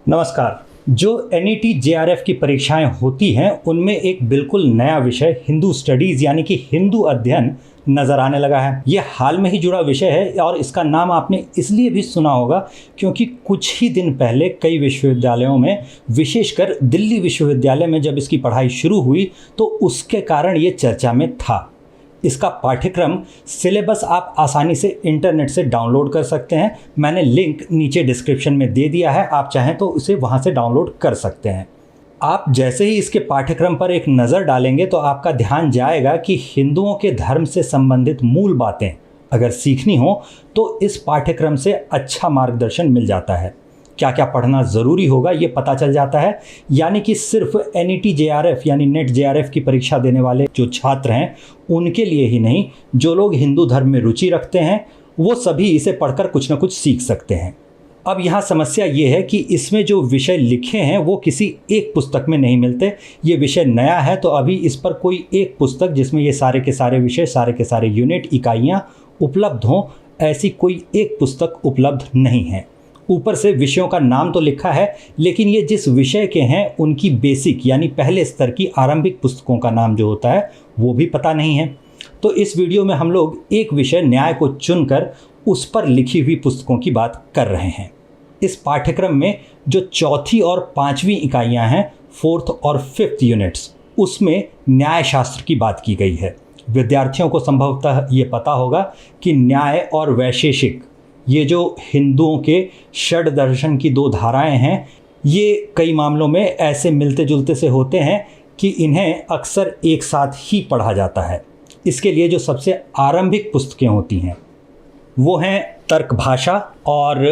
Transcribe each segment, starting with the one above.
नमस्कार। जो NET JRF की परीक्षाएं होती हैं उनमें एक बिल्कुल नया विषय हिंदू स्टडीज़ यानी कि हिंदू अध्ययन नज़र आने लगा है। ये हाल में ही जुड़ा विषय है और इसका नाम आपने इसलिए भी सुना होगा क्योंकि कुछ ही दिन पहले कई विश्वविद्यालयों में, विशेषकर दिल्ली विश्वविद्यालय में जब इसकी पढ़ाई शुरू हुई तो उसके कारण ये चर्चा में था। इसका पाठ्यक्रम सिलेबस आप आसानी से इंटरनेट से डाउनलोड कर सकते हैं। मैंने लिंक नीचे डिस्क्रिप्शन में दे दिया है, आप चाहें तो उसे वहां से डाउनलोड कर सकते हैं। आप जैसे ही इसके पाठ्यक्रम पर एक नज़र डालेंगे तो आपका ध्यान जाएगा कि हिंदुओं के धर्म से संबंधित मूल बातें अगर सीखनी हो तो इस पाठ्यक्रम से अच्छा मार्गदर्शन मिल जाता है। क्या क्या पढ़ना ज़रूरी होगा ये पता चल जाता है। यानी कि सिर्फ NET JRF यानी नेट JRF की परीक्षा देने वाले जो छात्र हैं उनके लिए ही नहीं, जो लोग हिंदू धर्म में रुचि रखते हैं वो सभी इसे पढ़कर कुछ न कुछ सीख सकते हैं। अब यहाँ समस्या ये है कि इसमें जो विषय लिखे हैं वो किसी एक पुस्तक में नहीं मिलते। ये विषय नया है तो अभी इस पर कोई एक पुस्तक जिसमें ये सारे के सारे विषय, सारे के सारे यूनिट, इकाइयाँ उपलब्ध हों, ऐसी कोई एक पुस्तक उपलब्ध नहीं है। ऊपर से विषयों का नाम तो लिखा है लेकिन ये जिस विषय के हैं उनकी बेसिक यानी पहले स्तर की आरंभिक पुस्तकों का नाम जो होता है वो भी पता नहीं है। तो इस वीडियो में हम लोग एक विषय न्याय को चुनकर उस पर लिखी हुई पुस्तकों की बात कर रहे हैं। इस पाठ्यक्रम में जो चौथी और पांचवी इकाइयां हैं, फोर्थ और फिफ्थ यूनिट्स, उसमें न्याय शास्त्र की बात की गई है। विद्यार्थियों को संभवतः ये पता होगा कि न्याय और वैशेषिक, ये जो हिंदुओं के षड दर्शन की दो धाराएं हैं, ये कई मामलों में ऐसे मिलते जुलते से होते हैं कि इन्हें अक्सर एक साथ ही पढ़ा जाता है। इसके लिए जो सबसे आरंभिक पुस्तकें होती हैं वो हैं तर्क भाषा और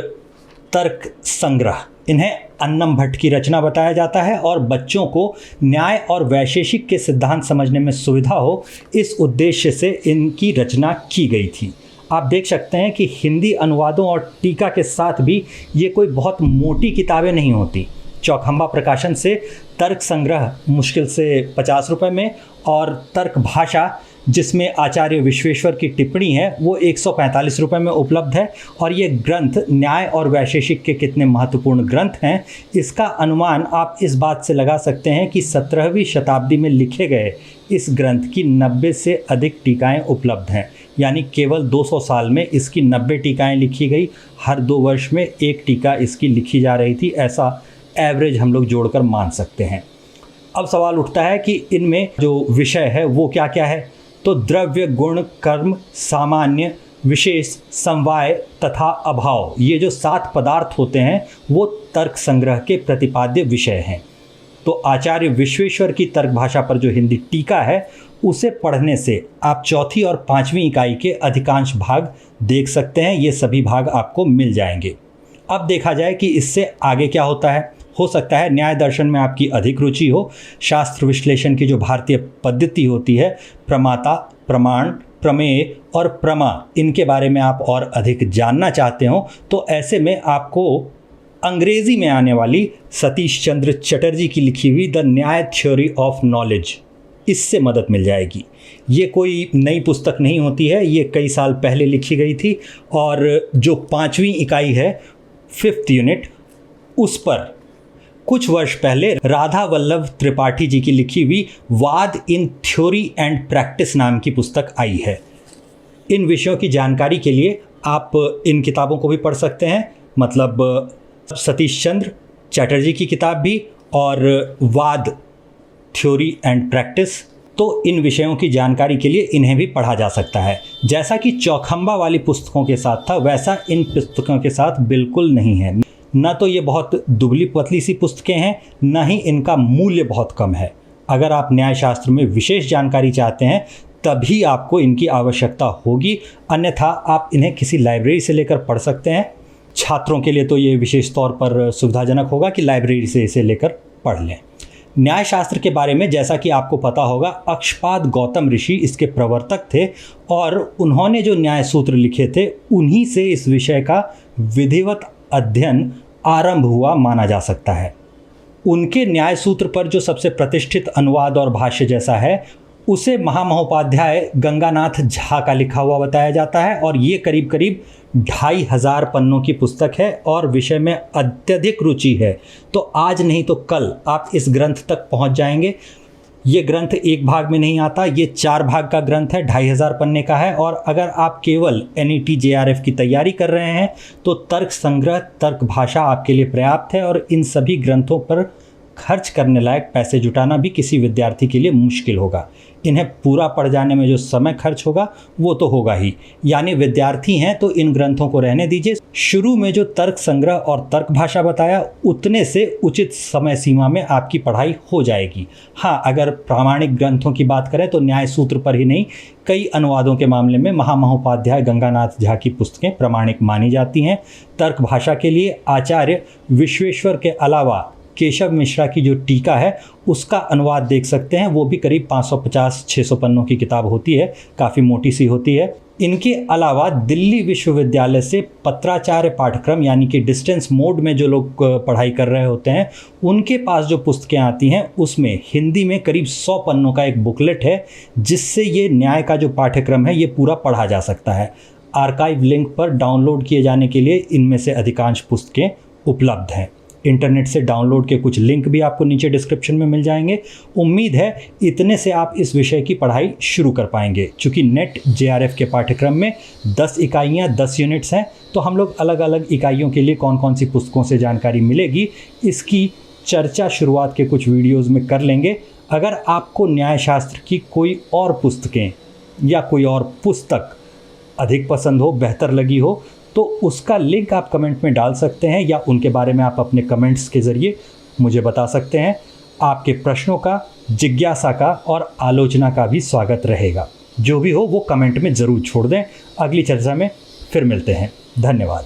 तर्क संग्रह। इन्हें अन्नम भट्ट की रचना बताया जाता है और बच्चों को न्याय और वैशेषिक के सिद्धांत समझने में सुविधा हो, इस उद्देश्य से इनकी रचना की गई थी। आप देख सकते हैं कि हिंदी अनुवादों और टीका के साथ भी ये कोई बहुत मोटी किताबें नहीं होती। चौखंबा प्रकाशन से तर्क संग्रह मुश्किल से 50 रुपये में और तर्क भाषा जिसमें आचार्य विश्वेश्वर की टिप्पणी है वो 145 रुपये में उपलब्ध है। और ये ग्रंथ न्याय और वैशेषिक के कितने महत्वपूर्ण ग्रंथ हैं इसका अनुमान आप इस बात से लगा सकते हैं कि 17वीं शताब्दी में लिखे गए इस ग्रंथ की 90 से अधिक टीकाएं उपलब्ध हैं। यानी केवल 200 साल में इसकी 90 टीकाएं लिखी गई। हर 2 वर्ष में एक टीका इसकी लिखी जा रही थी, ऐसा एवरेज हम लोग जोड़कर मान सकते हैं। अब सवाल उठता है कि इनमें जो विषय है वो क्या क्या है। तो द्रव्य, गुण, कर्म, सामान्य, विशेष, समवाय तथा अभाव, ये जो 7 पदार्थ होते हैं वो तर्क संग्रह के प्रतिपाद्य विषय हैं। तो आचार्य विश्वेश्वर की तर्क भाषा पर जो हिंदी टीका है उसे पढ़ने से आप चौथी और पांचवी इकाई के अधिकांश भाग देख सकते हैं। ये सभी भाग आपको मिल जाएंगे। अब देखा जाए कि इससे आगे क्या होता है। हो सकता है न्याय दर्शन में आपकी अधिक रुचि हो, शास्त्र विश्लेषण की जो भारतीय पद्धति होती है, प्रमाता, प्रमाण, प्रमेय और प्रमा, इनके बारे में आप और अधिक जानना चाहते हो तो ऐसे में आपको अंग्रेजी में आने वाली सतीश चंद्र चटर्जी की लिखी हुई द न्याय थ्योरी ऑफ नॉलेज, इससे मदद मिल जाएगी। ये कोई नई पुस्तक नहीं होती है, ये कई साल पहले लिखी गई थी। और जो पांचवी इकाई है, फिफ्थ यूनिट, उस पर कुछ वर्ष पहले राधा वल्लभ त्रिपाठी जी की लिखी हुई वाद इन थ्योरी एंड प्रैक्टिस नाम की पुस्तक आई है। इन विषयों की जानकारी के लिए आप इन किताबों को भी पढ़ सकते हैं, मतलब सतीश चंद्र चटर्जी की किताब भी और वाद थ्योरी एंड प्रैक्टिस। तो इन विषयों की जानकारी के लिए इन्हें भी पढ़ा जा सकता है। जैसा कि चौखंबा वाली पुस्तकों के साथ था वैसा इन पुस्तकों के साथ बिल्कुल नहीं है। न तो ये बहुत दुबली पतली सी पुस्तकें हैं, न ही इनका मूल्य बहुत कम है। अगर आप न्यायशास्त्र में विशेष जानकारी चाहते हैं तभी आपको इनकी आवश्यकता होगी, अन्यथा आप इन्हें किसी लाइब्रेरी से लेकर पढ़ सकते हैं। छात्रों के लिए तो ये विशेष तौर पर सुविधाजनक होगा कि लाइब्रेरी से इसे लेकर पढ़ लें। न्यायशास्त्र के बारे में जैसा कि आपको पता होगा, अक्षपाद गौतम ऋषि इसके प्रवर्तक थे और उन्होंने जो न्याय सूत्र लिखे थे उन्हीं से इस विषय का विधिवत अध्ययन आरंभ हुआ माना जा सकता है। उनके न्याय सूत्र पर जो सबसे प्रतिष्ठित अनुवाद और भाष्य जैसा है उसे महामहोपाध्याय गंगानाथ झा का लिखा हुआ बताया जाता है और ये करीब करीब 2500 पन्नों की पुस्तक है और विषय में अत्यधिक रुचि है तो आज नहीं तो कल आप इस ग्रंथ तक पहुंच जाएंगे। ये ग्रंथ एक भाग में नहीं आता, ये 4 भाग का ग्रंथ है, 2500 पन्ने का है। और अगर आप केवल NET JRF की तैयारी कर रहे हैं तो तर्क संग्रह, तर्क भाषा आपके लिए पर्याप्त है और इन सभी ग्रंथों पर खर्च करने लायक पैसे जुटाना भी किसी विद्यार्थी के लिए मुश्किल होगा। इन्हें पूरा पढ़ जाने में जो समय खर्च होगा वो तो होगा ही, यानी विद्यार्थी हैं तो इन ग्रंथों को रहने दीजिए। शुरू में जो तर्क संग्रह और तर्क भाषा बताया उतने से उचित समय सीमा में आपकी पढ़ाई हो जाएगी। हाँ, अगर प्रामाणिक ग्रंथों की बात करें तो न्याय सूत्र पर ही नहीं, कई अनुवादों के मामले में महामहोपाध्याय गंगानाथ झा की पुस्तकें प्रामाणिक मानी जाती हैं। तर्क भाषा के लिए आचार्य विश्वेश्वर के अलावा केशव मिश्रा की जो टीका है उसका अनुवाद देख सकते हैं, वो भी करीब 550-600 पन्नों की किताब होती है, काफ़ी मोटी सी होती है। इनके अलावा दिल्ली विश्वविद्यालय से पत्राचार्य पाठ्यक्रम यानी कि डिस्टेंस मोड में जो लोग पढ़ाई कर रहे होते हैं उनके पास जो पुस्तकें आती हैं उसमें हिंदी में करीब 100 पन्नों का एक बुकलेट है जिससे ये न्याय का जो पाठ्यक्रम है ये पूरा पढ़ा जा सकता है। आर्काइव लिंक पर डाउनलोड किए जाने के लिए इनमें से अधिकांश पुस्तकें उपलब्ध हैं। इंटरनेट से डाउनलोड के कुछ लिंक भी आपको नीचे डिस्क्रिप्शन में मिल जाएंगे। उम्मीद है इतने से आप इस विषय की पढ़ाई शुरू कर पाएंगे। चूँकि नेट JRF के पाठ्यक्रम में 10 इकाइयाँ 10 यूनिट्स हैं तो हम लोग अलग अलग इकाइयों के लिए कौन कौन सी पुस्तकों से जानकारी मिलेगी इसकी चर्चा शुरुआत के कुछ वीडियोज़ में कर लेंगे। अगर आपको न्यायशास्त्र की कोई और पुस्तकें या कोई और पुस्तक अधिक पसंद हो, बेहतर लगी हो तो उसका लिंक आप कमेंट में डाल सकते हैं या उनके बारे में आप अपने कमेंट्स के ज़रिए मुझे बता सकते हैं। आपके प्रश्नों का, जिज्ञासा का और आलोचना का भी स्वागत रहेगा। जो भी हो वो कमेंट में ज़रूर छोड़ दें। अगली चर्चा में फिर मिलते हैं। धन्यवाद।